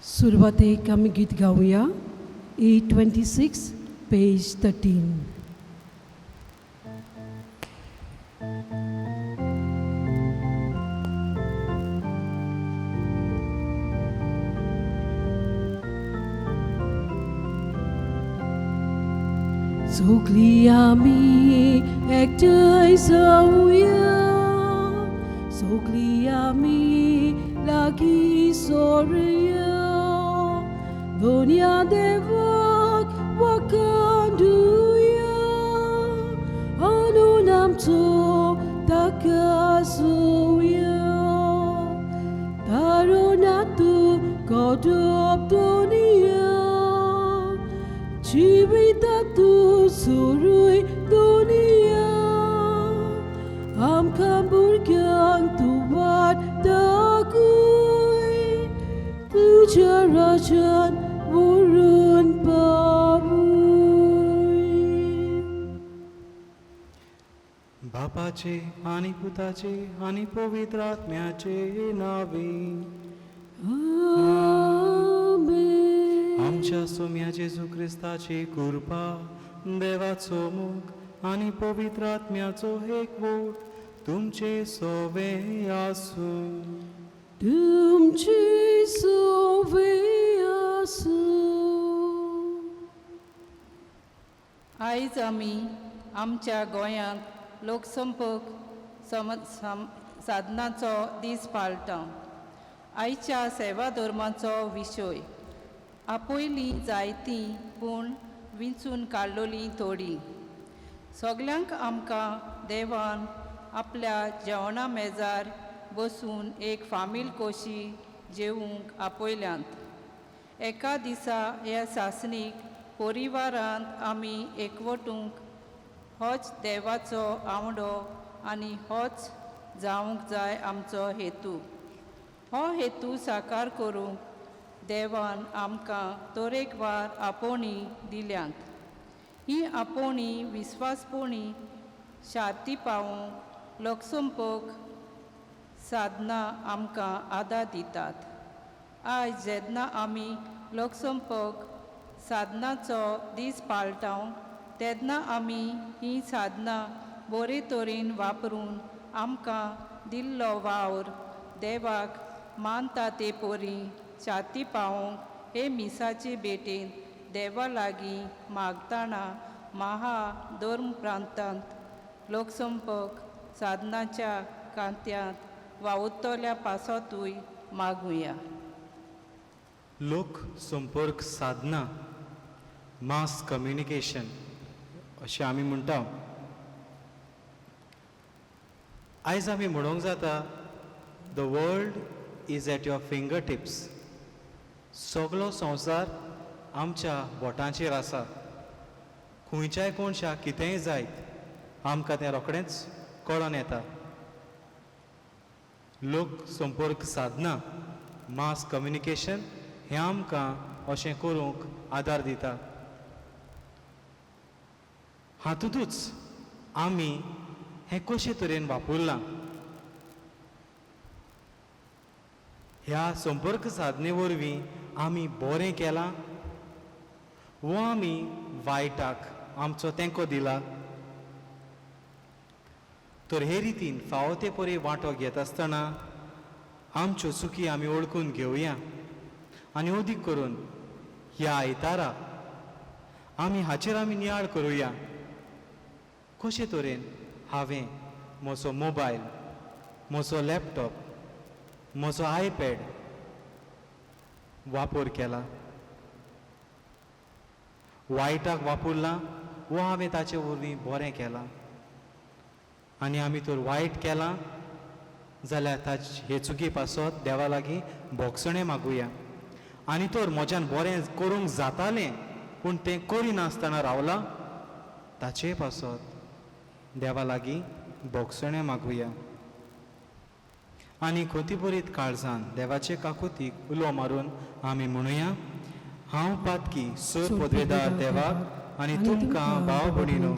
सुरुवातेक आमी गीत गावया. 826, page 13. Sogli ami ektai sauya, sogli ami lagi sorya, dunia devak wakanduya, anu namto takasuya, tarunatu kodop dunia. Civitatu surui dunia, am kamburgang tuat takui, tujuh rajan burun pabui. बापाचे आणि पुताचे आणि पवित्र आत्म्याचे नावे. आमच्या सोम्या जेजू ख्रिस्ताची कृपा, देवाचो मोग आणि पवित्र आत्म्याचो एकवट तुमचे सोबे आसू. तुमची सोबे आसू. आयज आमी आमच्या गोंयांत लोकसंपर्क साधनाचो दीस पाळटा. आयच्या सेवा धर्माचो विशय. आपोयलीं जायतीं पूण विंचून काडलोलीं थोडीं. सगल्यांक आमकां देवान आपल्या जेवणा मेजार बसून एक फामील कोशी जेवूंक आपयल्यांत. एका दिसा ह्या सासणीक परिवारांत आमी एकवटूंक होच देवाचो आवडो आनी होच जावंक जाय आमचो हेतू. हो हेतू साकार करूंक देवान आमकां तरेकवार आपोवणी दिल्यांत. ही आपोवणी विस्वासपणी शाती पावोवंक लोकसंपर्क साधनां आमकां आदार दितात. आयज जेन्ना आमी लोकसंपर्क साधनाचो दीस पाळटा तेन्ना आमी ही साधनां बरे तरेन वापरून आमकां दिल्लो वावर देवाक मानता ते परी छाती पावोवंक हे मिसाचे भेटेन देवा लागीं मागतना महा धर्म प्रांतांत लोकसंपर्क साधनाच्या कांत्यांत वावुरतल्या पासोतूय मागुया. लोक संपर्क साधना मास कम्युनिकेशन अशें आमी म्हणटा. आयज आमी म्हणूंक जाता the world is at your finger tips. सगळो संवसार आमच्या बोटांचेर आसा. खंयच्याय कोणशाक कितेंय जायत आमकां तें रोखडेंच कळोन येता. लोक संपर्क साधना मास कम्युनिकेशन हें आमकां अशें करूंक आदार दिता. हातूंतूच आमी हें कशे तरेन वापरलां. ह्या संपर्क साधने वरवीं आमी बरें केलां वो आमी वायटाक आमचो तेंको दिला. तर हे रितीन फावो ते परी वांटो घेत आसतना आमच्यो चुकी आमी वळखून घेवया आनी अदीक करून ह्या आयतारा हाचेर आमी नियाळ करुया. कशे तरेन हांवें म्हजो मोबायल, म्हजो लॅपटॉप, म्हजो आयपॅड वापर केला. वायटाक वापरलां वो हांवें ताचे वरवीं बरें केलां. आनी आमी तर वायट केलां जाल्यार हे चुकी पासत देवा लागीं भोगसणें मागुया. आनी तर म्हज्यान बरें करूंक जातालें पूण तें करिनासतना रावलां ताचे पासत देवा लागीं भोगसणें मागुया. आनी खोतीभरीत काळजान देवाचे काकुतीक उलो मारून आमी म्हणुया. हांव पातकी सर पदवेदार देवाक आनी तुमकां भाव भयणीनो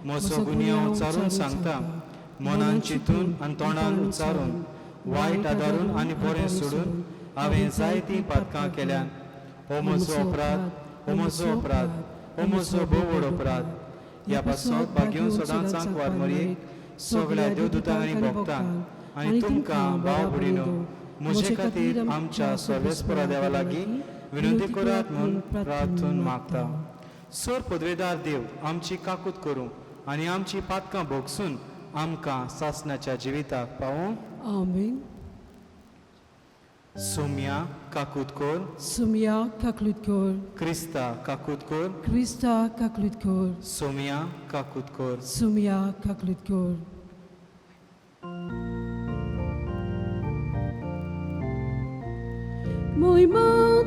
म्हजो गुन्यांव उच्चारून सांगता. मनान चिंतून आनी तोंडान उच्चारून वायट आदारून आनी बरें सोडून हांवें जायतीं पातकां केल्यान हो म्हजो अपराध, हो म्हजो अपराध, हो म्हजो भोव व्हड अपराध. ह्या पासत भाग्यून सदांच सांकवार मरयेक सगळ्या देवदूतांक आनी भक्तांक आनी तुमकां भाव भयणीनो म्हजे खातीर आमच्या सर्वेस्परा देवा लागीं विनंती करात म्हूण प्रार्थून मागता. सर पदवेदार देव आमची काकूत करूं आनी आमची पातकां भोगसून आमकां सासणाच्या जिविताक पावूं. Amen. सोम्या काकूत कोर, Sumia kaklutkor, क्रिस्ता काकूत कोर, Krista kaklutkor, सोम्या काकूत कोर. Sumia kaklutkor. Mój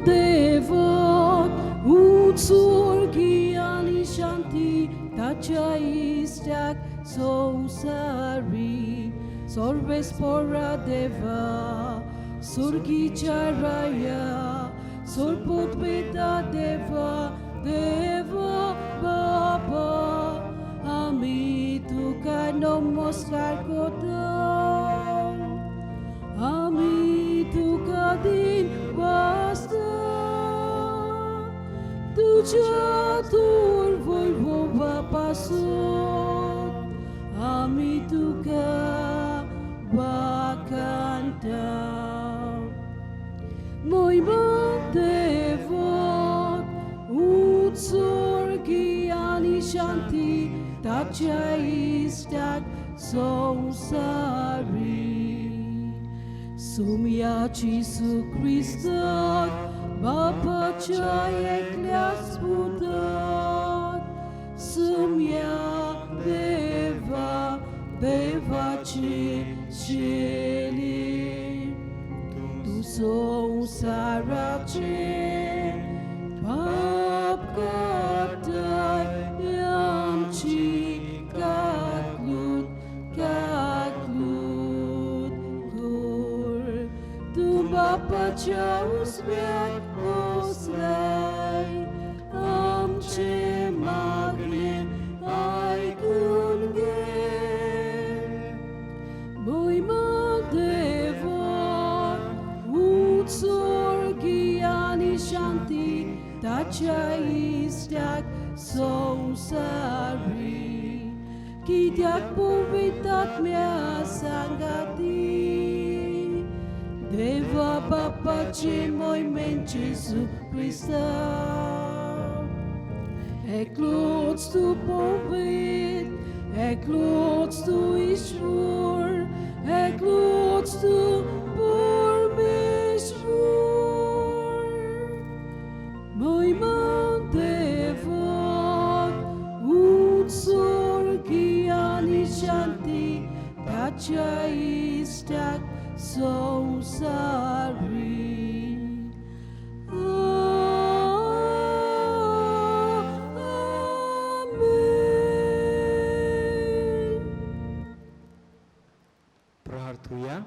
Devat, utsorgi ani shanti, tacha istak sosari, sorbes pora deva, surgi charaya, sorput beta deva, deva baba, ami tu ka namaskar kotam. Ami तुका दिन वास्ता तुझ्या दूर वैभवापासून आम्ही तुका वाखाणता. महिमा देवात उत्सर्गी आणि शांती ताच्या इष्टाक संसारी. Sumia Jesu Christus, Bapaच्या एकल्याच पुतात, Sumia Deva, देवाची शेली, तू संसाराचे पाप काढताय आमची काकलूत बापाच्या उजव्यात बसलाय, आमचे मागणे ऐकून घे. महिमा देवात उत्सर्गी आणि शांती ताच्या इष्टाक संसारी. कित्याक पवित्रात्म्या सांगाती Deva Bapaci moimen Jesu Christa, eklots tu poved, eklots tu Ishvur, eklots tu Pormeshvur. Moima Devat, utsorgi ani shanti, tacha istak संसारी. प्रार्थूया.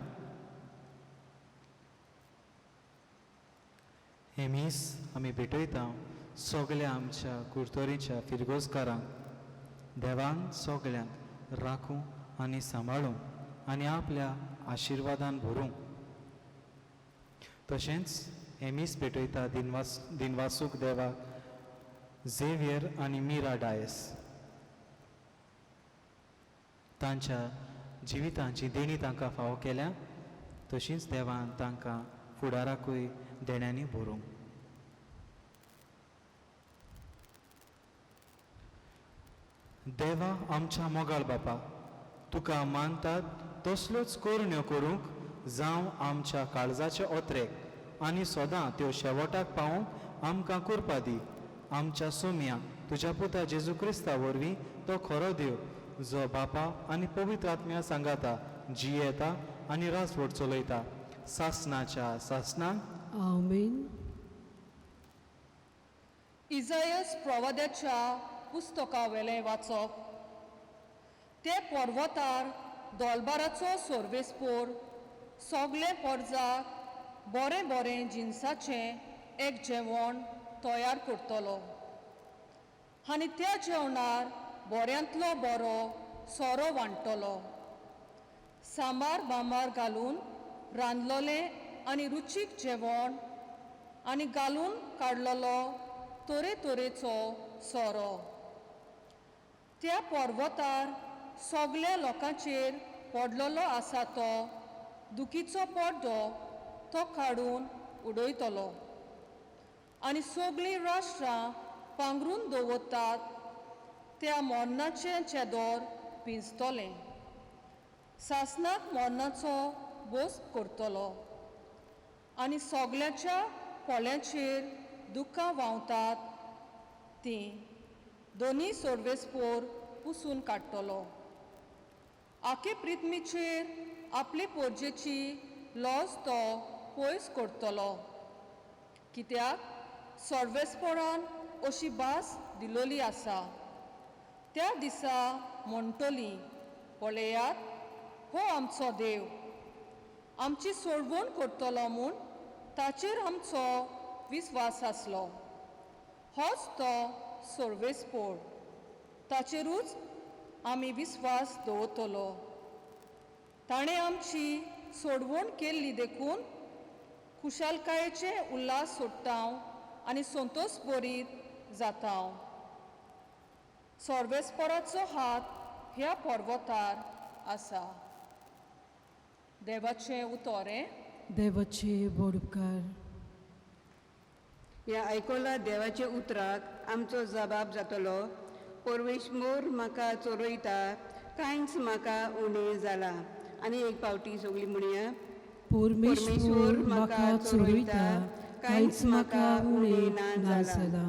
हे मीस आमी भेटयता सगळ्या आमच्या कुर्तोरीच्या फिरगोजकारांक देवान सगळ्यांक राखूं आनी सांबाळूं आनी आपल्या आशिर्वादान भरूं. तशेंच एमीस भेटयता दिनवासूक देवाक झेवियर आनी मिरा डायस तांच्या जिवितांची देणी तांकां फावो केल्या, तशींच देवान तांकां फुडाराकूय देण्यांनी भरूं. देवा आमच्या मोगाळ बापा, तुका मानतात तसल्योच कोरण्यो करूंक जावं आमच्या काळजाचे ओत्रेक आनी सदां त्यो शेवटाक पावूंक आमकां करपा दी. आमच्या सोम्या तुज्या पुता जेजू क्रिस्ता वरवीं तो खरो देव जो बापा आनी पवित्र आत्म्या सांगाता जियेता आनी रासवट चलयता सासणाच्या सासणान. Amen. इजायस प्रवाद्याच्या पुस्तका वेलें वाचप. ते पर्वतार दोलबाराचो सोर्वेस्पोर सगळे पर्जाक बरें बरें जिन्साचें एक जेवण तयार करतलो आनी त्या जेवणार बऱ्यांतलो बरो सोरो वांटतलो. सांबार बांबार घालून रांदलोलें आनी रुचीक जेवण आनी घालून काडलेलो तरेतरेचो सोरो. त्या पर्वतार सगल्या लोकांचेर पडलेलो आसा तो दुखीचो पड्डो तो काडून उडयतलो. आनी सगळीं राष्ट्रां पांगरून दवरतात त्या मरणाचें चेदोर पिंजतलें. सासणाक मरणाचो बोस करतलो. आनी सगल्याच्या पोळ्यांचेर दुखां व्हांवतात तीं दोनी सोर्वेस्पोर पुसून काडटलो. आखे पृथ्वीचेर आपले पोरजेची लॉस तो पयस करतलो. कित्याक सोर्वेस्पोरान अशी भास दिलोली आसा. त्या दिसा म्हणटलीं, पळयात, हो आमचो देव. आमची सोडवण करतलो म्हूण ताचेर आमचो विस्वास आसलो. होच तो सोर्वेस्पोर. ताचेरूच आमी विस्वास दवरतलो. ताणें आमची सोडवण केल्ली देखून खुशालकायेचे उल्हास सोडटांव आनी संतोश भरीत जातांव. सोर्वेस्पोराचो हात ह्या पर्वतार आसा. देवाचें उतोरें. देवाचे बड उपकार. ह्या आयकोला देवाच्या उतराक आमचो जबाब जातलो. परमेश्वर म्हाका चोरयता, कांयच म्हाका उणें जाला. आनी एक पावटी सगळीं म्हणया. परमेश्वर म्हाका चोरयता, कांयच म्हाका उणें ना जाला.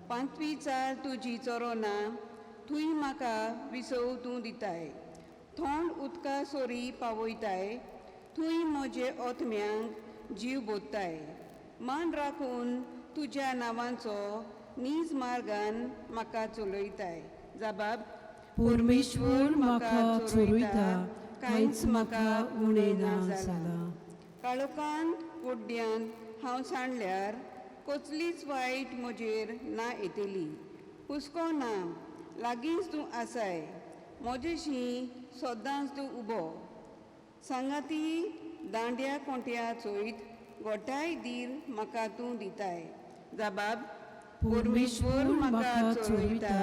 पांचवी चाल तुजी चोरोना, थूंय म्हाका विसव तूं दिताय. थोंड उदका सोरी पावयताय, थूंय म्हजे ओतम्यांक जीव बोत्ताय. मान राखून तुज्या नांवांचो नीज मार्गान म्हाका चलयताय. जबाब. परमेश्वर म्हाका चोरयता, कांयच म्हाका उणें ना जाला. काळोखांत कुड्ड्यांत हांव सांडल्यार कसलीच वायट म्हजेर ना येतली. हुस्को ना, लागींच तूं आसाय. म्हजेशी सदांच तूं उबो. सांगाती दांड्या कोंट्या चोयत, गोठाय दीर म्हाका तूं दिताय. जबाब. परमेश्वर म्हाका चोरयता,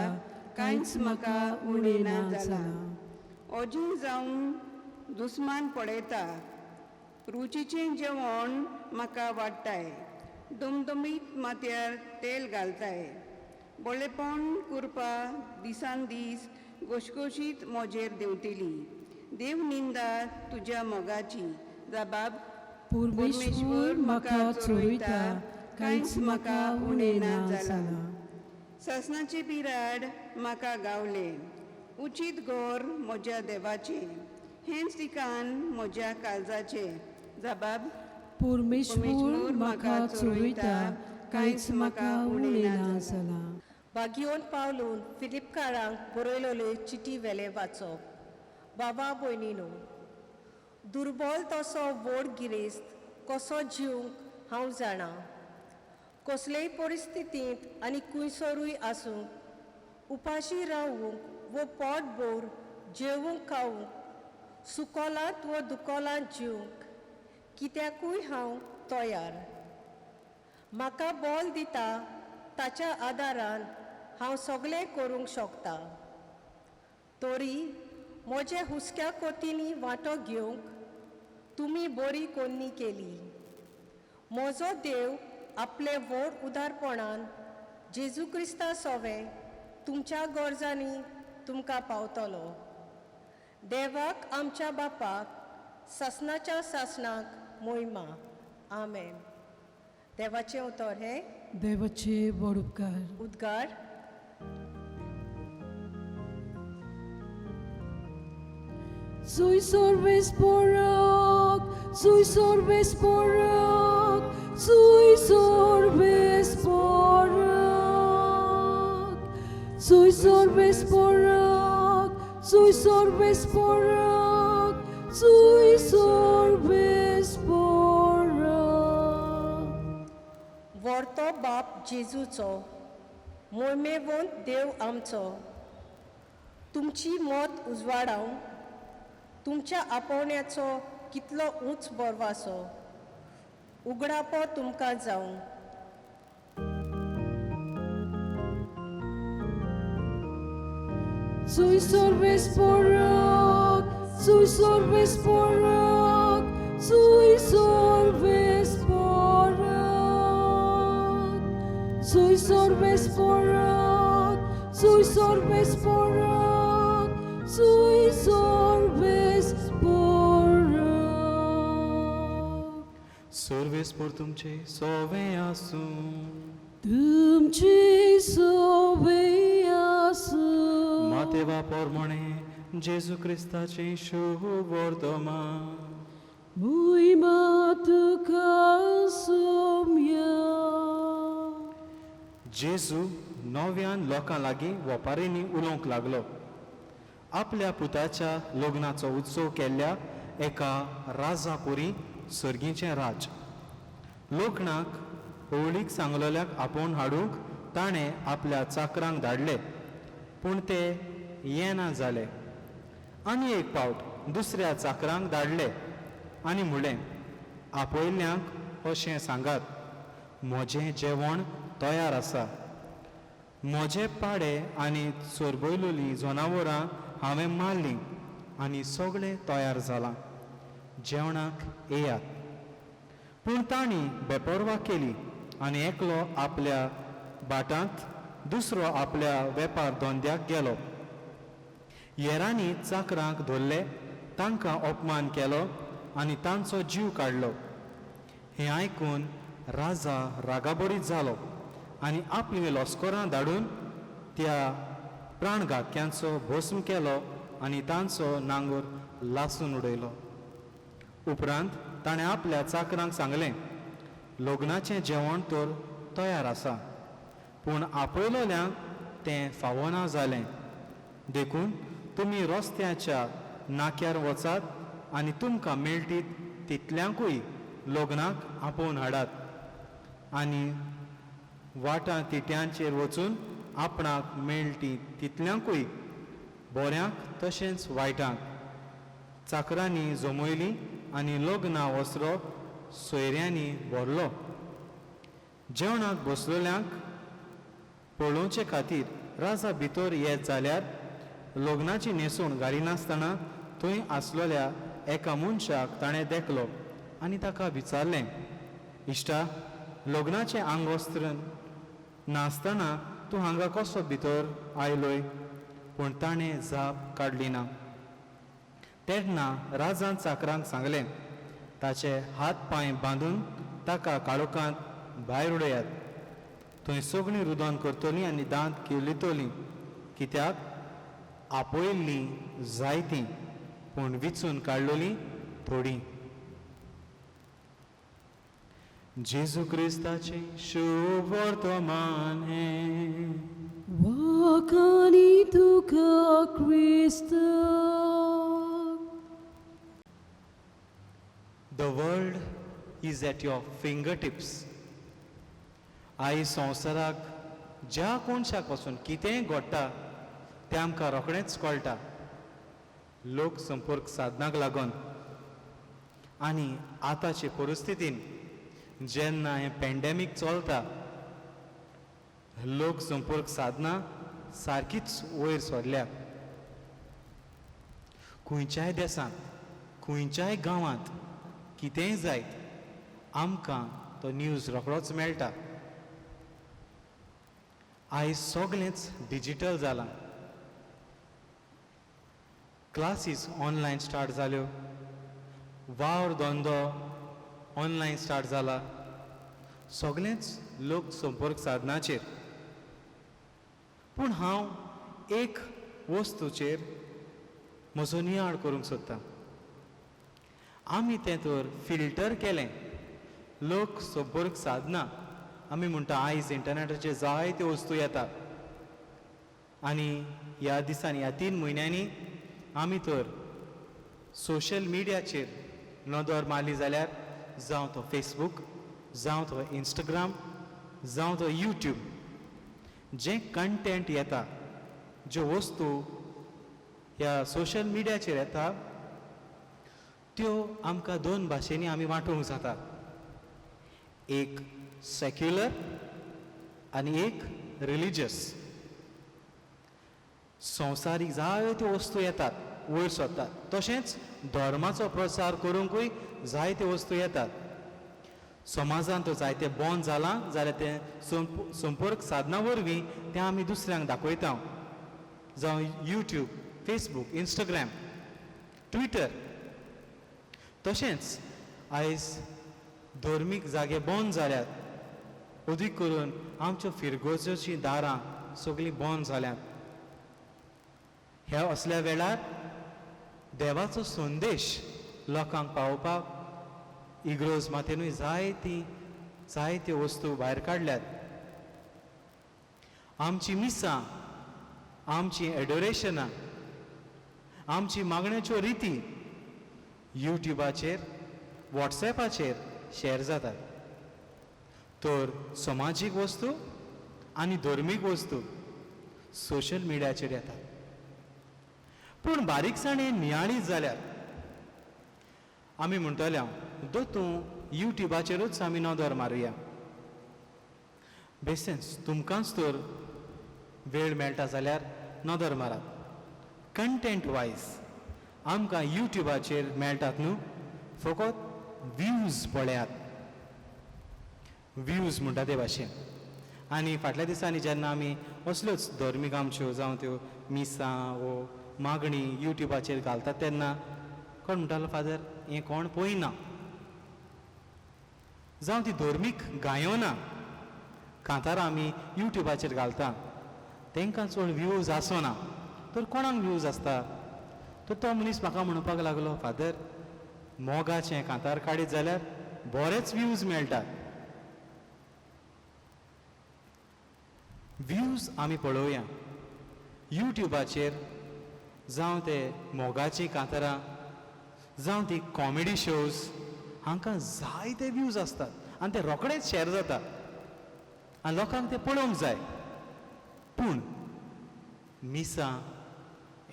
कांयच म्हाका उणें ना जाला. ओजीं जावन दुस्मान पडयता, रुचीचें जेवण म्हाका वाडटाय. दुमदुमीत माथ्यार तेल घालताय. बोळेपण करपा दिसान दीस घोशघोशीत म्हजेर देंवतली. देव निंदा तुज्या मोगाची. जबाब. परमेश्वर म्हाका चोरयता, कांयच म्हाका उणें ना जाला. ससनाचे बिराड म्हाका गावले. उचीत गोर म्हज्या देवाचे. हेंच ठिकाण म्हज्या काळजाचे. जबाब. परमेश्वर म्हाका चोरयता, कांयच म्हाका उणें ना जाला. बागयोन पावलून फिलिपकारांक बरयलोले चिटी वेले वाचप. बाबा भयणीनो, दुर्बल तसो व्हड गिरेस्त कसो जिवंक हांव जाणा. कसलेय परिस्थितींत आनी खुंयसरूय आसूंक, उपाशी रावूंक वो पोटभर जेवूंक खावूंक, सुकोलांत वो दुकोलांत जिवंक, कित्याकूय हांव तयार. म्हाका बोल दिता ताच्या आदारान हांव सगळें करूंक शकता. तरी म्हजे हुस्क्या कोतींनी वांटो घेवंक तुमी बरी कोन्नी केली. म्हजो देव आपले व्हड उदारपणान जेजू क्रिस्ता सोवे तुमच्या गरजांनी तुमकां पावतलो. देवाक आमच्या बापाक सासणाच्या सासणाक मोहिमा. आमेन. देवाचें उतर हे. देवाचे बड उपकार. उद्गार. Sui sorbes porok, sui sorbes porok, sui sorbes porok, sui sorbes porok, sui sorbes porok, sui sorbes porok. व्हरतो बाप जेजूचो, मोहिमेवंत देव आमचो, तुमची मोत उजवाडाव तुमच्या आपोवण्याचो कितलो उंच बरवासो. उगडापो तुमकां जावं. Sui sorbes porak, sui sorbes porak, sui sorbes porak, sui sorbes porak, sui sorbes porak, sui sorbes porak. Sarves por तुमचे सोवे आसूं. Tumci sobeasu. मातेवा पोरमणे जेजू क्रिस्ताचे शुभ वर्तमान. Mój matka somia. जेजू नव्यान लोकां लागीं वपारींनी उलोवंक लागलो. आपल्या पुताच्या लग्नाचो उत्सव केल्ल्या एका राजापुरी सर्गीचें राज. लोकणाक होळीक सांगलोल्याक आपोवन हाडूंक ताणें आपल्या चाकरांक धाडले, पूण ते येना जाले. आनी एक फावट दुसऱ्या चाकरांक धाडले आनी म्हणलें, आपयल्ल्यांक अशें सांगात, म्हजें जेवण तयार आसा. म्हजे पाडे आनी चोरबयलोलीं जनावरां हांवें मारलीं आनी सगळें तयार जालां. जेवणाक येयात. पूण तांणी बेपरवा केली आनी एकलो आपल्या बाटांत, दुसरो आपल्या वेपार धंद्याक गेलो. येरांनी चाकरांक धरले, तांकां अपमान केलो आनी तांचो जीव काडलो. हें आयकून राजा रागाबरीत जालो आनी आपलीं लस्करां धाडून त्या प्राणघातक्यांचो भस्म केलो आनी तांचो नांगोर लासून उडयलो. उपरांत ताणें आपल्या चाकरांक सांगलें, लग्नाचें जेवण तर तयार आसा, पूण आपयलोल्यांक तें फावना जालें. देखून तुमी रस्त्याच्या नाक्यार वचात आनी तुमकां मेळटी तितल्यांकूय लग्नाक आपोवन हाडात. आनी वाटां तिट्यांचेर वचून आपणाक मेळटी तितल्यांकूय, बऱ्यांक तशेंच वायटांक. चाकरांनी जमयलीं आनी लग्ना वस्रो सोयऱ्यांनी भरलो. जेवणाक बसलोल्यांक पळोवचे खातीर राजा भितर येत जाल्यार लग्नाची न्हेसूण घालिनासतना थंय आसलोल्या एका मनशाक ताणें देखलो आनी ताका विचारलें, इश्टा, लग्नाचें आंगवस्त्र नासतना तूं हांगा कसो भितर आयलोय? पूण ताणें जाप काडली ना. तेन्ना राजान चाकरांक सांगलें, ताचे हात पांय बांदून ताका काळोखांत भायर उडयात. थंय सगळीं रुदन करतलीं आनी दांत किर्लितलीं, कित्याक आपयल्लीं जायतीं, पूण विचून काडलोलीं थोडीं. जेजू क्रिस्ताचें शुभ वर्तमान हें. Wakani tuka Krista. The world is at your fingertips. आई संवसाराक ज्या कोणशाक पासून कितेंय घडटा तें आमकां रोखडेंच कळटा. लोक संपर्क साधनाक लागून आनी आतांचे परिस्थितीन जेन्ना हें पॅन्डेमीक चलता, लोक संपर्क साधनां सारकीच वयर सरल्या. खंयच्याय देशांत, खंयच्याय गांवांत कितेंय जायत आमकां तो न्यूज रोखडोच मेळटा. आयज सगळेंच डिजिटल जालां. क्लासीस ऑनलायन स्टार्ट जाल्यो, वावर धंदो ऑनलायन स्टार्ट जाला. सगळेंच लोक संपर्क साधनाचेर. पूण हांव एक वस्तूचेर म्हजो नियाळ करूंक सोदतां. आमी तें तर फिल्टर केलें. लोक संपर्क साधना आमी म्हणटा आयज इंटरनेटाचेर जायत्यो वस्तू येता आनी ह्या दिसांनी, ह्या 3 म्हयन्यांनी आमी तर सोशल मिडियाचेर नदर मारली जाल्यार जावं तो फेसबूक, जावं तो इंस्टाग्राम, जावं तो यूट्यूब, जे कंटेंट येता, ज्यो वस्तू ह्या सोशल मिडियाचेर येता, त्यो आमकां 2 भाशेनी आमी वांटूंक जाता. एक सेक्युलर आनी एक रिलिजियस. संवसारीक जायत्यो वस्तू येतात, वयर सरतात. तशेंच धर्माचो प्रचार करूंकूय जायत्यो वस्तू येतात. समाजांत जायते बंद जालां जाल्यार ते संपर्क साधना वरवीं तें आमी दुसऱ्यांक दाखयता. जावं यूट्यूब, फेसबूक, इंस्टाग्राम, ट्विटर. तशेंच आयज धर्मीक जागे बंद जाल्यात. अदीक करून आमच्यो फिरगोजेचीं दारां सगळीं बंद जाल्यात. ह्या असल्या वेळार देवाचो संदेश लोकांक पावोवपाक इग्रोज माथेनूय जायत्यो वस्तू भायर काडल्यात. आमची मिसां, आमची एडोरेशनां, आमची मागण्याच्यो रिती युट्यूबाचेर, वॉट्सॅपाचेर शेअर जातात. तर समाजीक वस्तू आनी धर्मीक वस्तू सोशल मिडियाचेर येतात. पूण बारीकसाणें नियाळीत जाल्यार आमी म्हणटले तूं युट्यूबाचेरूच आमी नदर मारुया. बेसेन्स तुमकांच तर वेळ मेळटा जाल्यार नदर मारात. कंटेंट वायज आमकां युट्यूबाचेर मेळटात न्हू, फकत व्ह्यूज पळयात. व्ह्यूज म्हणटा ते भाशेन. आनी फाटल्या दिसांनी जेन्ना आमी असल्योच धर्मीक आमच्यो जावं त्यो मिसां वो मागणी युट्यूबाचेर घालतात तेन्ना कोण म्हणटालो फादर हें कोण पळयना. जावं ती धर्मीक गायोना कांतारां आमी युट्यूबाचेर घालता तांकां चड व्ह्यूज आसना. तर कोणाक व्ह्यूज आसता? तर तो मनीस म्हाका म्हणपाक लागलो फादर मोगाचें कांतार काडीत जाल्यार बरेच व्ह्यूज मेळटात. व्ह्यूज आमी पळोवया. युट्यूबाचेर जावं ते मोगाचीं कांतारां जावं ती कॉमेडी शोज हांकां जायते व्ह्यूज आसतात आनी ते रोखडेच शेअर जाता आनी लोकांक ते पळोवंक जाय. पूण मिसां,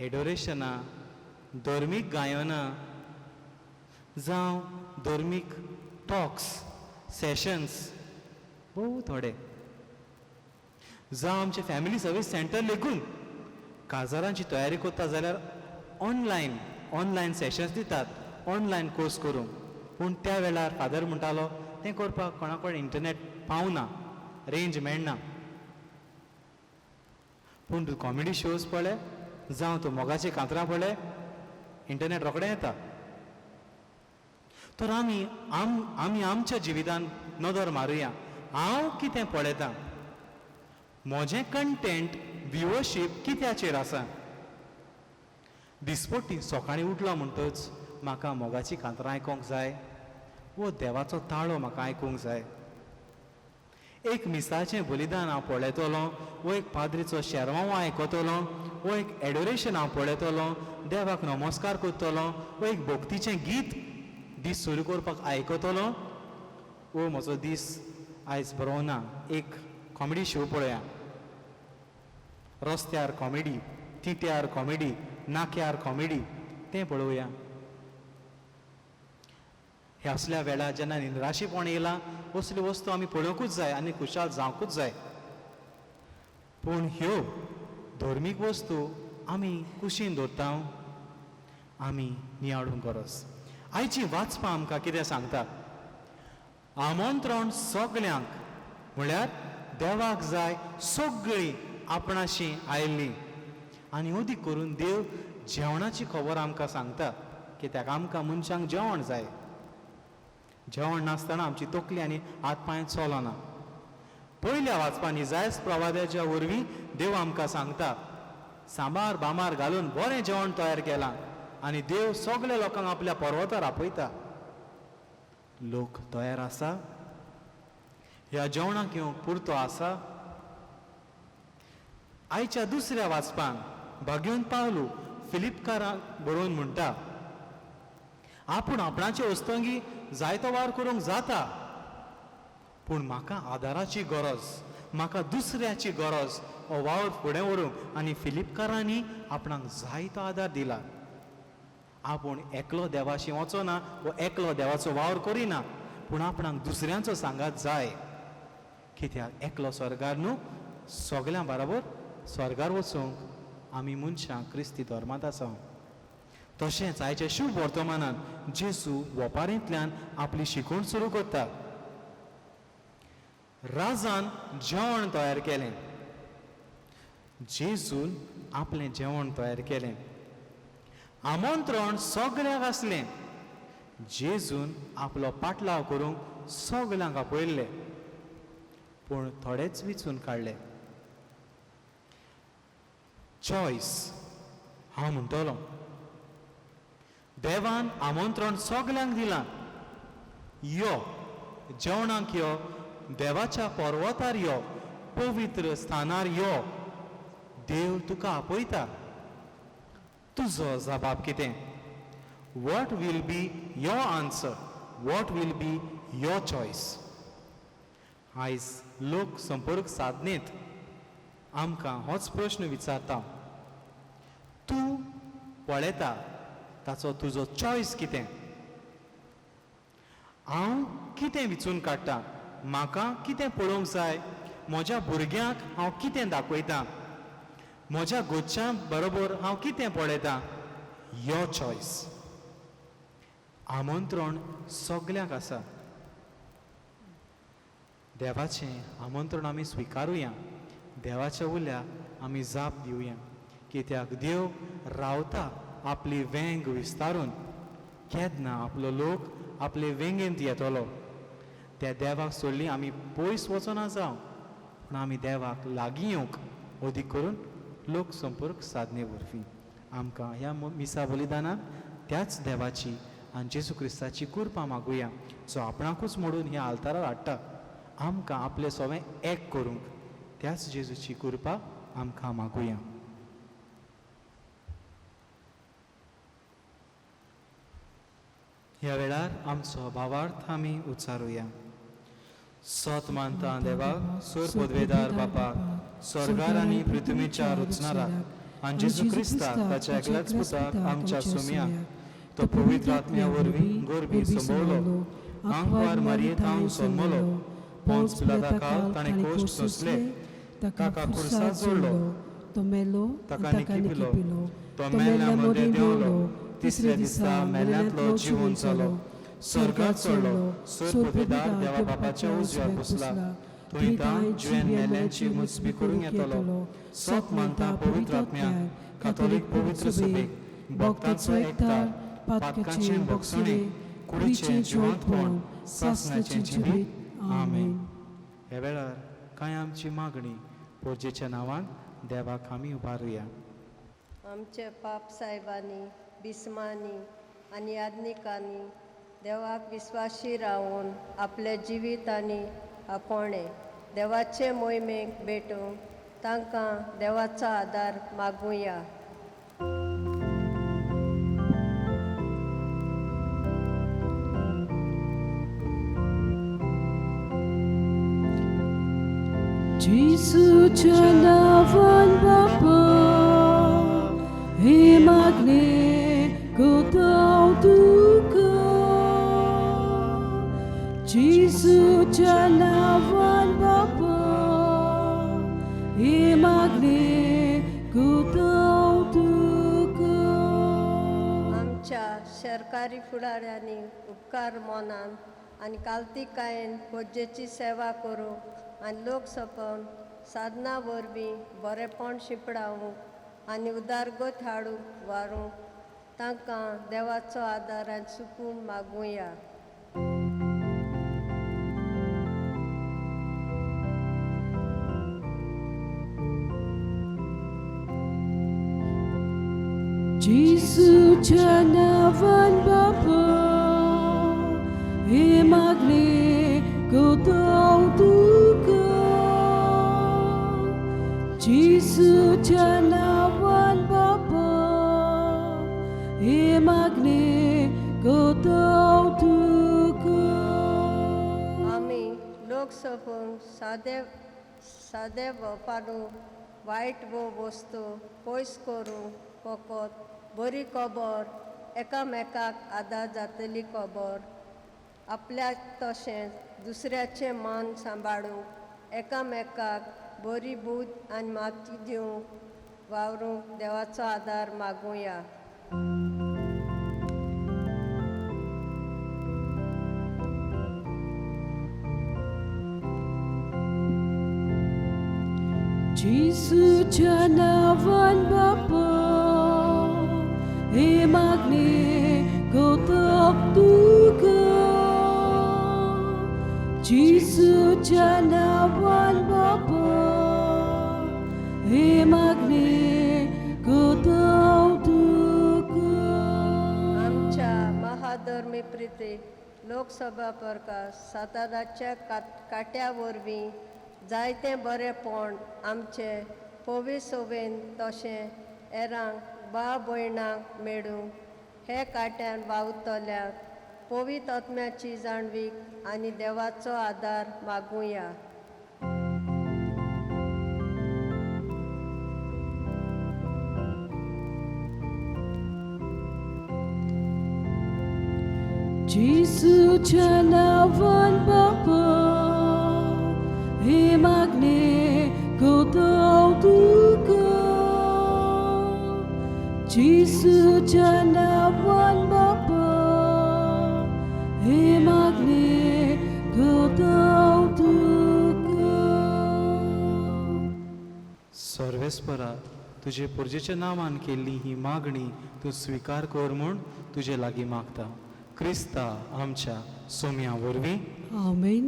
एडोरेशनां, धर्मीक गायनां जावं धर्मीक टॉक्स, सेशन्स भोव थोडे. जावं आमचे फॅमिली सर्वीस सेंटर लेगून काजारांची तयारी करता जाल्यार ऑनलायन सेशन्स दितात, ऑनलायन कोर्स करूंक. पूण त्या वेळार फादर म्हणटालो तें करपाक कोणा कडेन इंटरनेट पावना, रेंज मेळना. पूण तूं कॉमेडी शोज पळय जावं तूं मोगाचीं कांतरां पळय इंटरनेट रोखडें येता. तर आमी आमच्या जिवितान नदर मारुया. हांव कितें पळयतां, म्हजें कंटेंट व्ह्युअरशीप कित्याचेर आसा. दिसपट्टी सकाळीं उठलो म्हणटच म्हाका मोगाचीं कांतरां आयकोंक जाय वो देवाचो ताळो म्हाका आयकूंक जाय. एक मिसाचें बलिदान हांव पळयतलों वो एक पाद्रीचो शेरवांव आयकतलों वो एक एडोरेशन हांव पळयतलों, देवाक नमस्कार करतलों वो एक भक्तीचें गीत दीस सुरू करपाक आयकतलों वो म्हजो दीस आयज बरो ना. एक कॉमेडी शो पळोवया. रस्त्यार कॉमेडी, तिट्यार कॉमेडी, नाक्यार कॉमेडी तें पळोवया. हे असल्या वेळार जेन्ना निराशीपण येयलां असल्यो वस्तू आमी पळोवंकूच जाय आनी खुशाल जावंकूच जाय. पूण ह्यो धर्मीक वस्तू आमी कुशीन दवरता, आमी नियाळूंक गरज. आयची वाचपां आमकां कितें सांगता? आमंत्रण सगल्यांक म्हळ्यार देवाक जाय सगळीं आपणाशीं आयिल्लीं. आनी अदीक करून देव जेवणाची खबर आमकां सांगता कित्याक आमकां मनशांक जेवण जाय. जेवण नासतना आमची तकली आनी हात पांय चलना. पयल्या वाचपांनी जायच प्रवाद्याच्या वरवीं देव आमकां सांगता सांबार बामार घालून बरें जेवण तयार केलां आनी देव सगल्या लोकांक आपल्या पर्वतार आपयता. लोक तयार आसा? ह्या जेवणाक येवंक पुरतो आसा? आयच्या दुसऱ्या वाचपान भाग्योन पावलू फिलिपकाराक बरोवन म्हणटा आपूण आपणाचे वस्तुंगी जायतो वार करूंक जाता पूण म्हाका आदाराची गरज, म्हाका दुसऱ्याची गरज हो वावर फुडें व्हरूंक. आनी फिलिपकारांनी आपणाक जायतो आदार दिला. आपूण एकलो देवाशी वचना वो एकलो देवाचो वावर करिना पूण आपणाक दुसऱ्यांचो सांगात जाय, कित्याक एकलो स्वर्गार न्हू, सगळ्यां बरोबर स्वर्गार वचूंक आमी मनशां क्रिस्ती धर्मांत आसा. तशेंच आयच्या शुभ वर्तमानांत जेजू वोपारेंतल्यान आपली शिकवण सुरू करता. राजान जेवण तयार केलें. जेजून आपलें जेवण तयार केलें. आमंत्रण सगळ्यांक आसलें. जेजून आपलो पाटलाव करूंक सगळ्यांक आपयल्लें, पूण थोडेच विचून काडले. चॉयस हांव म्हणटलों, देवान आमंत्रण सगळ्यांक दिलां. यो जेवणाक यो, देवाच्या पर्वतार यो, पवित्र स्थानार यो. देव तुका आपयता. तुजो जबाब कितें? What will be your answer? What will be your choice? आयज लोक संपर्क साधनेंत आमकां होच प्रश्न विचारता. तूं पळयता ताचो तुजो चॉयस कितें? हांव कितें विचून काडटां? म्हाका कितें पळोवंक जाय? म्हज्या भुरग्यांक हांव कितें दाखयतां? म्हज्या गोच्या बरोबर हांव कितें पळयतां? Your choice. आमंत्रण सगळ्यांक आसा. देवाचें आमंत्रण आमी स्विकारुया. देवाच्या उल्या आमी जाप दिवया, कित्याक देव रावता आपली वेंग विस्तारून. केन्ना आपलो लोक आपले वेंगेंत येतलो. त्या देवाक सोडली आमी पयस वचना जावं, पूण आमी देवाक लागीं येवंक अदीक करून लोक संपर्क साधने वरवीं आमकां ह्या मिसा बलिदानाक त्याच देवाची आनी जेजू क्रिस्ताची कृपा मागुया, जो आपणाकूच मोडून ह्या आल्तारार हाडटा आमकां आपलें सगळें एक करूंक. त्याच जेजूची कृपा आमकां मागुया. ह्या वेळार आमचो भावार्थ आमी उच्चारुया. सत मानता देवाक, सोर पदवेदार बापाक, स्वर्गार आनी पृथ्वीच्या रचणाराक, आनी जेजू क्रिस्ताक ताच्या एकल्याच पुताक आमच्या सुमयाक, तो पवित्र आत्म्या वरवीं गोरबी संभोवलो, आंकवार मारयेंत हांव जल्मलो, पोंच पिलाता काळ ताणें कोश्ट सोंसले, ताका खुर्सार जोडलो, तो मेलो ताका निखिपिलो, तो मेल्ल्या मदें देंवलो, तिसऱ्या दिसा मेल्ल्यांतलो जिवंत जालो, स्वर्गात चडलो, सोर पदवेदार देवा बापाच्या उजव्यार बसला, थंय तां जिवेन मेल्ल्यांची मुजबी करूंक येतलो. सत मानता पवित्र आत्म्याक, कातोलीक पवित्र सभेक, भक्तांचो एकठार, पातकांचें भोगसणें, कुडीचें जिवंतपण, सासणाचें जिवीत. आमेन. ह्या वेळार कांय आमची मागणी पोरजेच्या नांवान देवाक आमी उबारुया. आमचे पाप साहेबांनी, बिस्मांनी आनी याज्ञिकांनी देवाक विस्वाशी रावून आपले जिवीत आनी आपोणे देवाचे मोहिमेक भेटूंक तांकां देवाचो आदार मागुया. जेजूच्या नांवान बापा, हे मागणे करता तुका. जेजूच्या नांवान बापा, हे मागणे करता तुका. आमच्या सरकारी फुडाऱ्यांनी उपकार मोनान आनी काल्तिकायेन पोजेची सेवा करूंक आनी लोक सपन साधना वरवीं बरेपण शिपडावंक आनी उदारगत हाडूंक व्हरूंक तांकां देवाचो आदार आनी सुकून मागुया. जेजूच्या नांवान बापा, हे मागणे करता तुका. जेजूच्या नांवान बापा, हे मागणे करता तुका. आमी लोक सपून सादे पाडू वायट वस्तू पयस करूंक फकत बरी खबर, एकामेकाक आदार जातली खबर आपल्या तशेंच दुसऱ्याचें मान सांबाळूंक एकामेकाक बरी बूद आनी माती दिवंक वावरूंक देवाचो आदार मागुया. Jesuच्या नावान बापा हे मागणे गौतम तुका. जेसूच्या नावान बापा हे मागणे गौतम तुका. आमच्या महाधर्मी प्रिती लोकसभा प्रकाश साताराच्या काट्या वरवीं जायतें बरेंपण आमचे पोवी सोबेन तशें हेरांक भाव भयणांक मेळूंक हे काट्यान वावुरतल्याक पवित आत्म्याची जाणवीक आनी देवाचो आदार मागुया. जेसूच्या नावान बापा हे मागणे गौतम तुका. जेसूच्या नावान बापा हे मागणे गौतम तुका. सर्वेस्परा तुजे पुर्जेच्या नांवान केल्ली ही मागणी तूं स्विकार कर म्हूण तुजे लागीं मागता. क्रिस्ता आमच्या सोम्या वरवीं. आमेन.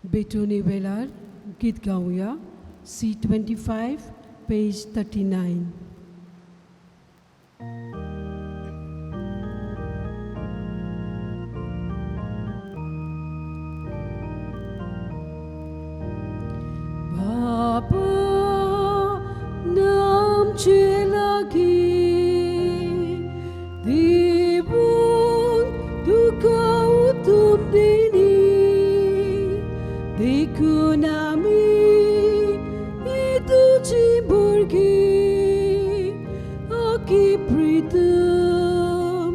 बेटोनी वेलार गीत गाऊया. C25 page 39. बाबा नामचे लागी देवून तुका उतम देणी देखून आमी ही तुझी भुरगी आकी प्रितम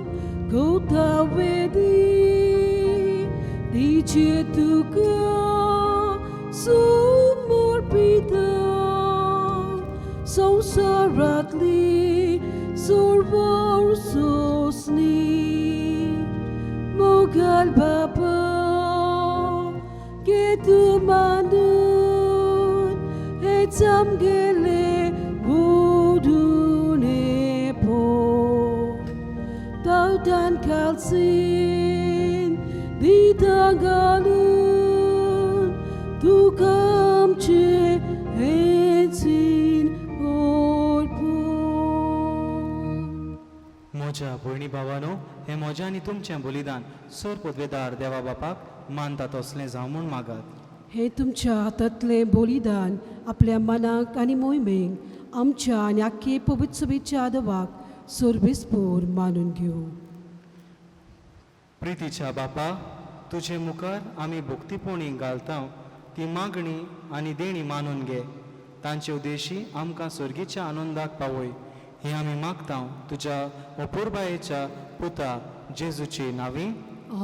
गोतावेदी तिचे तुका समर्पित संसारातली सर्व सोसनी मोगाल बाबा que tu manun et samgele budune po tau dan kalsin di tangalun tu kamche hensin olpo. म्हज्या भयणी भावानो, हे म्हजें आनी तुमचें बलिदान सोर पदवेदार देवा बापाक मानता तसलें जावं म्हूण मागात. हे तुमच्या हातांतलें बलिदान आपल्या मनाक आनी मोहिमेक आमच्या आनी आख्खे पवित्र सभेच्या आदवाक सोर्बेस्पोर मानून घेवं. प्रितीच्या बापा, तुजे मुखार आमी भक्तीपोणी घालता ती मागणी आनी देणी मानून घे. तांचे उद्देशी आमकां स्वर्गीच्या आनंदाक पावय हें आमी मागता तुज्या अपुरबायेच्या पुता जेजूचे नांवी.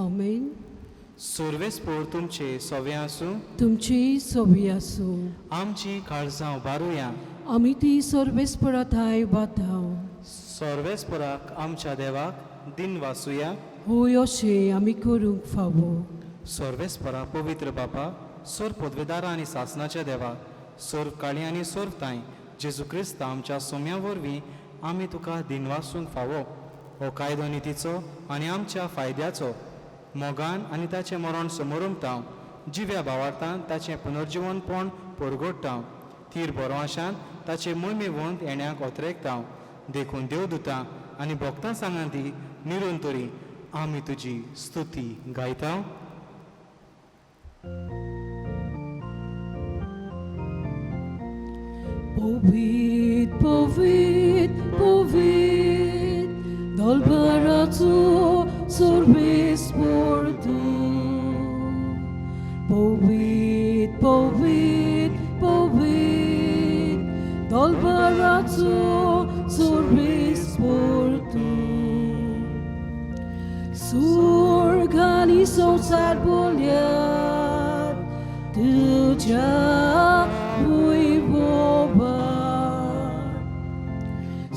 आमेन. सोर्वेस्पोर तुमचे सवे आसूं. तुमची सवी आसूं. आमची काळजां उबारुया. आमी ती सोर्बेस्पराताय बाताव. सोर्वेस्पोराक आमच्या देवाक दिन वासुया. होय अशें आमी करूंक फावो. सोर्वेस्परा पवित्र बापा, सोर पदवेदारा आनी सासणाच्या देवा, सोर काळी आनी सोरताय जेजू क्रिस्त आमच्या सोम्या वरवीं आमी तुका दिनवासूंक फावो. हो कायदो नितीचो आनी आमच्या फायद्याचो मोगान आनी ताचें मरण समोरुमता. जिव्या भावार्थान ताचें पुनर्जिवनपण परगोडटा. थीर बरो आशान ताचे मोहिमेवंत येण्याक ओतरेकता. देखून देवदूतां आनी भक्तां सांगाती निरंतरी आमी तुजी स्तुती गायता. Povid, povid, povid, dolbarato sorbespor tu. Povid, povid, povid, dolbarato sorbespor tu. सुरगानी संसार बोल्यात तुझ्या वैभवात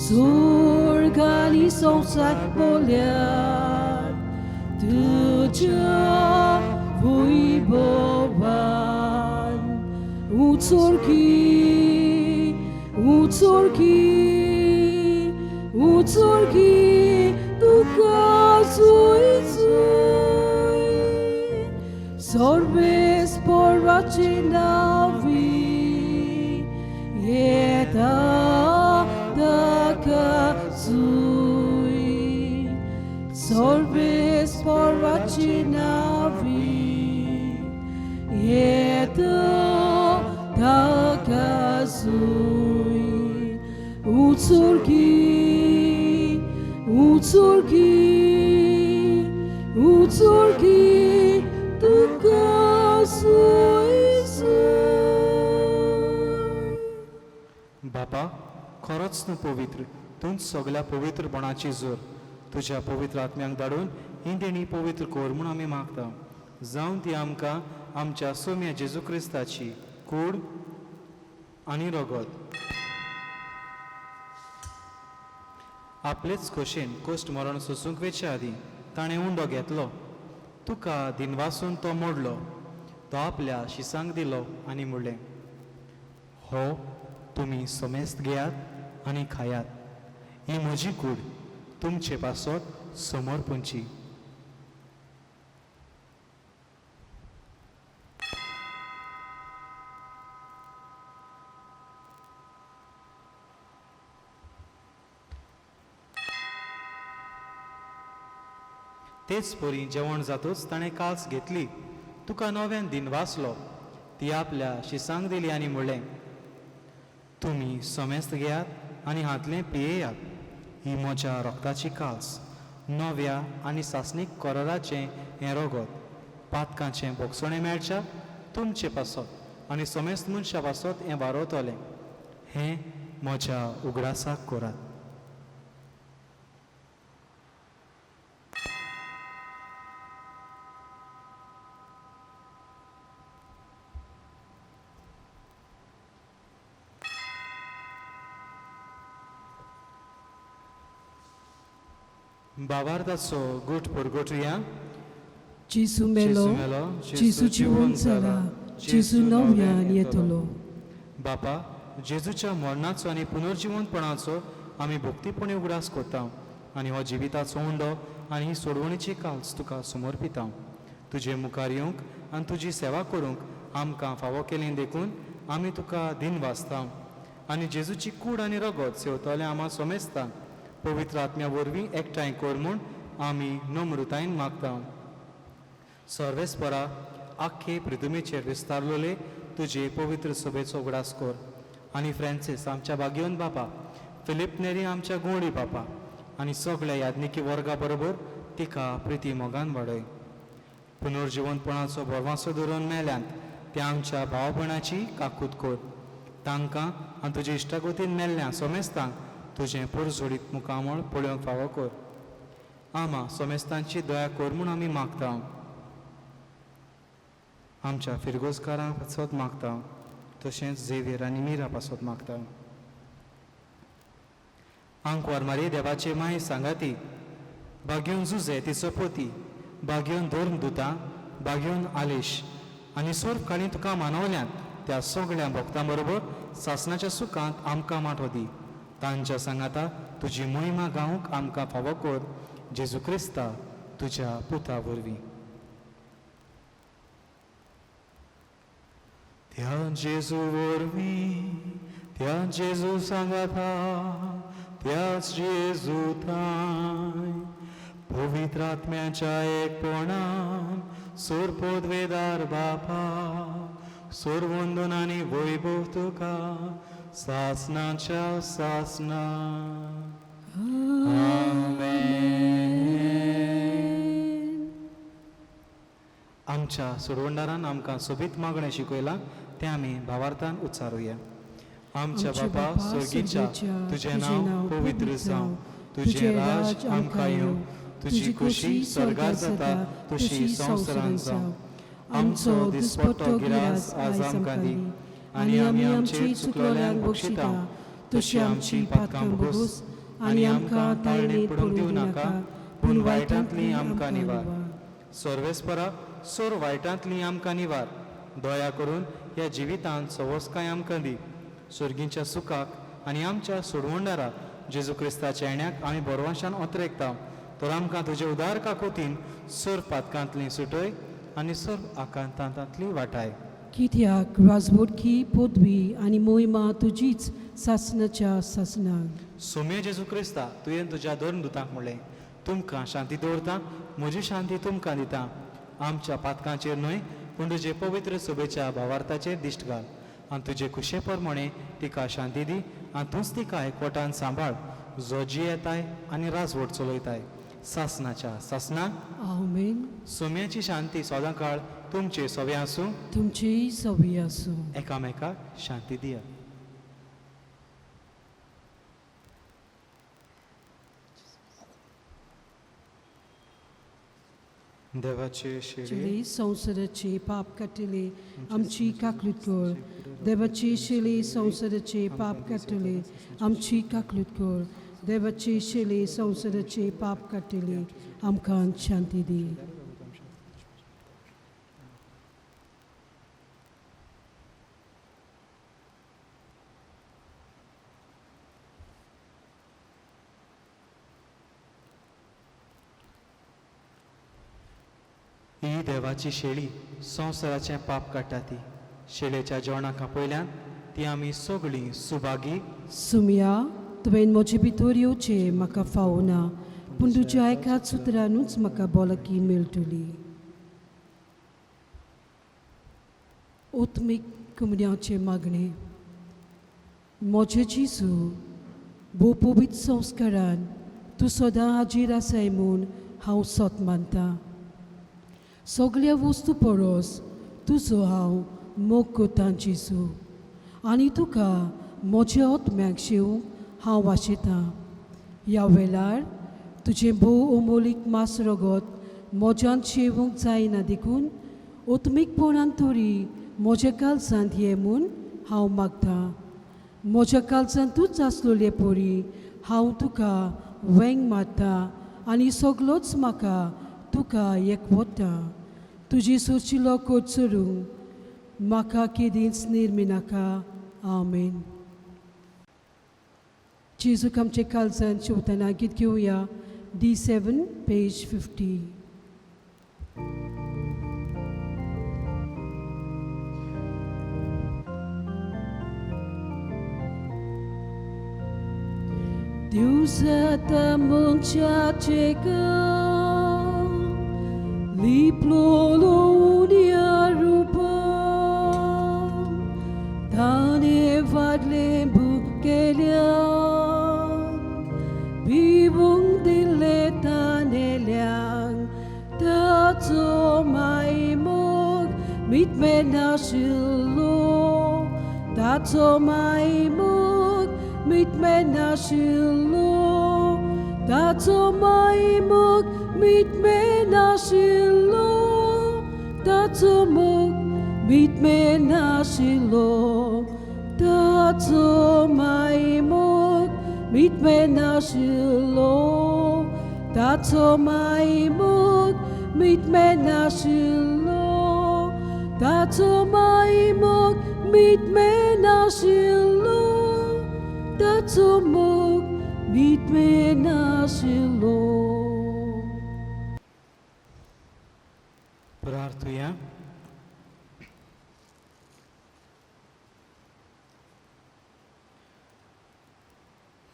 सुरगानी संसार बोल्यात तुझ्या वैभवान उचोरकी तुका जुई सर्वेस्पराची नावी येता ताका जुई सर्वेस्पराची नावी येता ताका जुई उचोरकी तुका जुई बापा खरोच न्हू पवित्र तूं सगळ्या पवित्रपणाची जोर तुझ्या पवित्र आत्म्याक धाडून ही देणी पवित्र कोर म्हूण आमी मागता जावन ती आमकां आमच्या सोम्या जेजू क्रिस्ताची कूड आनी रगत आपलेच खोशेन कोश्ट मरण सोसूंक वेचे आदी ताणें उंडो घेतलो तुका दिनवासून तो मोडलो तो आपल्या शिसांक दिलो आनी म्हणलें हो तुमी समेस्त घेयात आनी खायात ही म्हजी कूड तुमचे पासत समोर पोंची तेच पोरी जेवण जातूच ताणें काल्स घेतली तुका नव्यान दिन वाचलो ती आपल्या शिसांक दिली आनी म्हणलें तुमी समेस्त घेयात आनी हातलें पियेयात ही म्हज्या रोगताची काल्स नव्या आनी सासणीक कोराराचें हें रगत पातकांचें बोगसणें मेळच्या तुमचे पासत आनी समेस्त मनशा पासत हें वारवतलें हें म्हज्या उगडासाक करात भावार्थाचो गोठ परगोटुया जेसू मेलो जेसू जिवंत जाला जेसू नव्यान येतलो बापा जेजूच्या मरणाचो आनी पुनर्जिवंतपणाचो आमी भक्तीपणे उगडास करता आनी हो जिविताचो उंडो आनी ही सोडवणीची काल्स तुका समर्पिता तुजे मुखार येवंक आनी तुजी सेवा करूंक आमकां फावो केलें देखून आमी तुका दिन वाचता आनी जेजूची कूड आनी रगत सेवतले आम्हा समेस्ता पवित्र आत्म्या वरवीं एकठांय कर म्हूण आमी नम्रतायेन मागता सर्वेस्परा आख्खे पृथ्वीचेर विस्तारलोले तुजे पवित्र सभेचो उगडास कर आनी फ्रांसीस आमच्या भाग्यवन बापा फिलिप नेरी आमच्या गोंडी बापा आनी सगळ्या याज्ञिकी वर्गा बरोबर तिका प्रिती मोगान वाडय पुनर्जिवंतपणाचो बोरवासो धरून मेल्यांत त्या आमच्या भाव भयणाची काकूत कर तांकां आनी तुजे इश्टागोतीन मेल्ल्या समेस्तांक तुजें पुरजोडीत मुखामळ पळोवंक फावो कर आमा समेस्तांची दया कर म्हूण आमी मागता आमच्या फिरगोजकारां पासत मागता तशेंच झेवियर आनी मिरा पासत मागता आंकवार मारी देवाचे माय सांगाती भाग्योन जुजे तिचो पोती भाग्योन धोर्म दुता भाग्योन आलेश आनी सोर्फ काळी तुका मानवल्यांत त्या सगळ्या भक्तां बरोबर सासणाच्या सुखांत आमकां माठो दी तांच्या सांगाता तुजी मोहिमा गावंक आमकां फावो कर जेजू क्रिस्ता तुज्या पुता वरवीं त्या जेजू वरवीं त्या जेजू सांगाता त्याच जेजू थाय पवित्र आत्म्याच्या एकपणान सोरपोदवेदार बापा सोरवंदन आनी वैभव तुका सासनाच्या सासना आमच्या सोडवंडारान आमकां सोबीत मागणें शिकयलां तें आमी भावार्थान उच्चारुया आमच्या बापा स्वर्गीच्या तुजें नांव पवित्र जावं तुजें राज आमकां येवं तुझी खुशी स्वर्गार जाता तशी संवसारांत जावं. आमचो दिसपट्टो गिरास आज आमकां दी, आनी आमी आमचे चुकलोल्यांक बक्षिता, तशी आमची पातकां भोगूस, आनी आमकां ताळणेत पडूंक दिवं नाका, पूण वायटांतली आमकां निवार. सर्वेस्परा सोर वायटांतली आमकां निवार. दया करून ह्या जिवितांत सवस्काय आमकां दी. सर्गींच्या सुखाक आनी आमच्या सोडवणदाराक जेजू क्रिस्ताच्या येण्याक आमी बोरवाशान ओतरेकता. तर आमकां तुजे उदार काकोतीन सर पातकांतली सुटय आनी सर आकांतांतली वाटाय. कित्याक राजवटकी पदवी आनी मोहिमा तुजीच सासनाच्या सासनाक. सोम्य जेजू क्रिस्ता तुवें तुज्या दोन दुतांक म्हणलें, तुमकां शांती दवरता, म्हजी शांती तुमकां दिता. आमच्या पातकांचेर न्हय पूण तुजे पवित्र सभेच्या भावार्थाचेर दिश्ट घाल. आनी तुजे कुशे प्रमाणे तिका शांती दी, आनी तूंच तिका एकवटान सांबाळ, जो जी येताय आनी राजवट चलयताय सासनाच्या सासनाक. आमेन. सोम्याची शांती सदां काळ तुमचे सवे आसूं. तुमची सवी आसूं. एकामेकाक शांती दिया. देवाचे शेळी शेळी संवसाराचे पाप काटिले आमची काकलूत कर. देवाचे शेळी संवसाराचे पाप काटिले आमची काकलूत कर. देवाचे शेळी संवसाराचे पाप काटिले आमकां शांती दी. ही देवाची शेळी संवसाराचें पाप काडटा ती. शेळयेच्या जेवणाका पयल्यान ती आमी सगळीं सुभागी. सुम्या तुवें म्हजे भितर येवचें म्हाका फावना, पूण तुज्या एकाच सुत्रानूच म्हाका बोलाकी मेळटली. ओत्मीक कमन्याचे मागणे. म्हजे जेजू भोव पवित्र संस्कारान तूं सदां हाजीर आसाय म्हूण हांव सोत मानता. सगळ्या वस्तू परस तुजो हांव मोग कोतां जेजू, आनी तुका म्हज्या ओतम्याक शेवूंक हांव वाशेतां. ह्या वेळार तुजें भोव अमोलीक मास रगत म्हज्यान शेवूंक जायना देखून ओतमीकपणान तरी म्हज्या काळजांत ये म्हूण हांव मागतां. म्हज्या काळजांत तूंच आसलोले परी हांव तुका वेंग मारतां आनी सगळोच म्हाका तुका एकवटा. तुजी सुचिलो कोट चरूंक म्हाका केदींच निर्मी नाका. आमेन. जेजूक आमचे काळजांत शेवताना गीत घेवया. D7 page 50. Diusata munciacega Liplolo unia rupa Tane vadle bukelia Bibung dile tane liang Tato maimog mit menashilo Tato maimog mit menashilo Tato maimog mit menashilo Tato mog mit menashilo Tato maimog mit menashilo Tato maimog mit menashilo Tato maimog mit menashilo Tato mog mit menashilo. प्रार्थूया.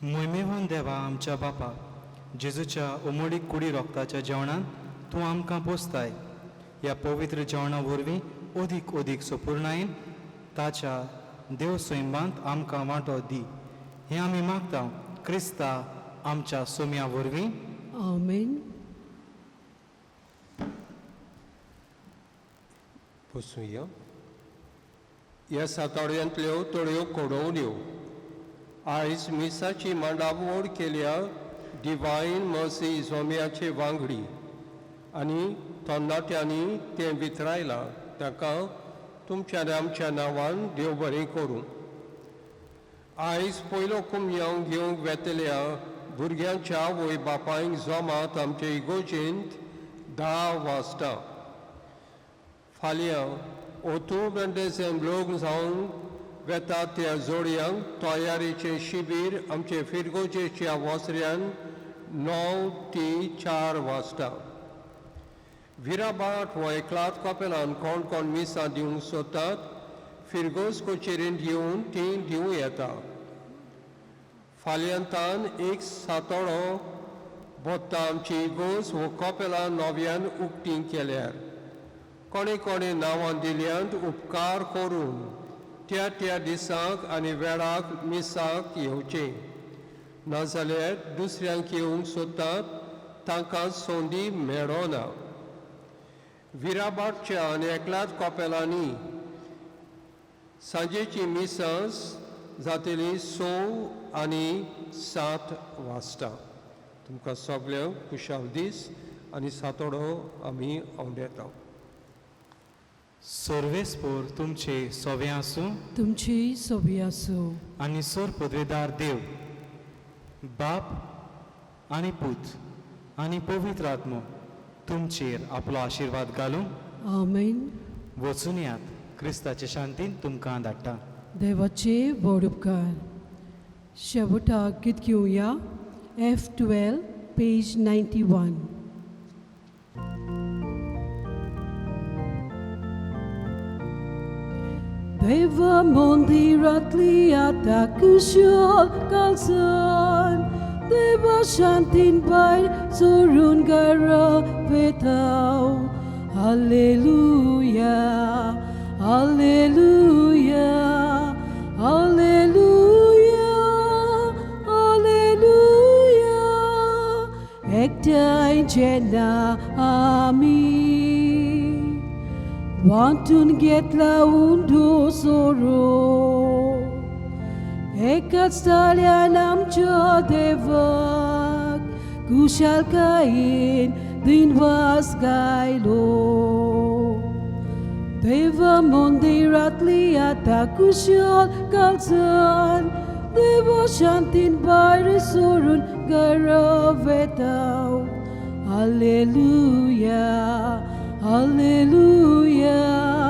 मोहिमेहून देवा आमच्या बापा जेजूच्या उमोडीक कुडी रोगताच्या जेवणान तूं आमकां पोसताय. ह्या पवित्र जेवणा वरवीं ओदीक ओदीक सोपुर्णायेन ताच्या देव सैमांत आमकां वांटो दी. हें आमी मागता क्रिस्ता आमच्या सोम्या वरवीं. आमेन. बसूया. ह्या सातावड्यांतल्यो तळयो कोडोवल्यो आयज मिसाची मांडावळ केल्या डिवायन मर्सी स्वाम्याचे वांगडी आनी तरणाट्यांनी तें वितरायलां ताका तुमच्या आनी आमच्या नांवान देव बरें करूं. आयज पयलो कुमयाव घेवंक वेतल्या भुरग्यांच्या आवय बापायंक जमात आमचे इगोजेंत 10 वाजता. फाल्यां ओतूब मेंडेसें लोक जावन वेता त्या जोडयांक तयारेचें शिबीर आमचे फिरगोजेच्या वसऱ्यान 9 ते 4 वाजता. विराबाट हो एकलात कपेलान कोण कोण मिसां दिवंक सोदतात फिरगोज कोचेरींत येवन ती दिवं येता. फाल्यांतान एक सातोळो बोत्ता आमची इगोज हो कपेला नव्यान उक्ती केल्यार कोणे कोणे नांवां दिल्यांत उपकार करून त्या दिसाक आनी वेळाक मिसाक येवचें. नाजाल्यार दुसऱ्यांक येवंक सोदतात तांकां सोंदी मेळना. विराबाटच्या आनी एकलात कपेलांनी सांजेची मिसांस जातली 6 आनी 7 वाजता. तुमकां सगळ्यांक खुशाल दीस आनी सातोडो आमी आवडेता. सर्वेस्पोर तुमचे सोबे आसूं तुमची सोबी आसूं. आनी सोर पदवेदार देव बाप आनी पूत आनी पवित्र आत्मो तुमचेर आपलो आशिर्वाद घालूं. आमेन. वचून यात. क्रिस्ताचे शांतीन तुमकां धाडटा. देवाचे व्हड उपकार. शेवटाक गीत घेवया F12 पेज 91. Deva mondiratli आता कुशल kalsan. Deva shantin bay surun gara vetau. Hallelujah, hallelujah, hallelujah, hallelujah. Ektai jena amin. Wantun getla undo soro. Ekat stalian amcha devak. Kushal kain din was gailo. Deva mondiratli आता kushal kalsan. Deva shantin bayri sorun garavetau. Hallelujah, hallelujah.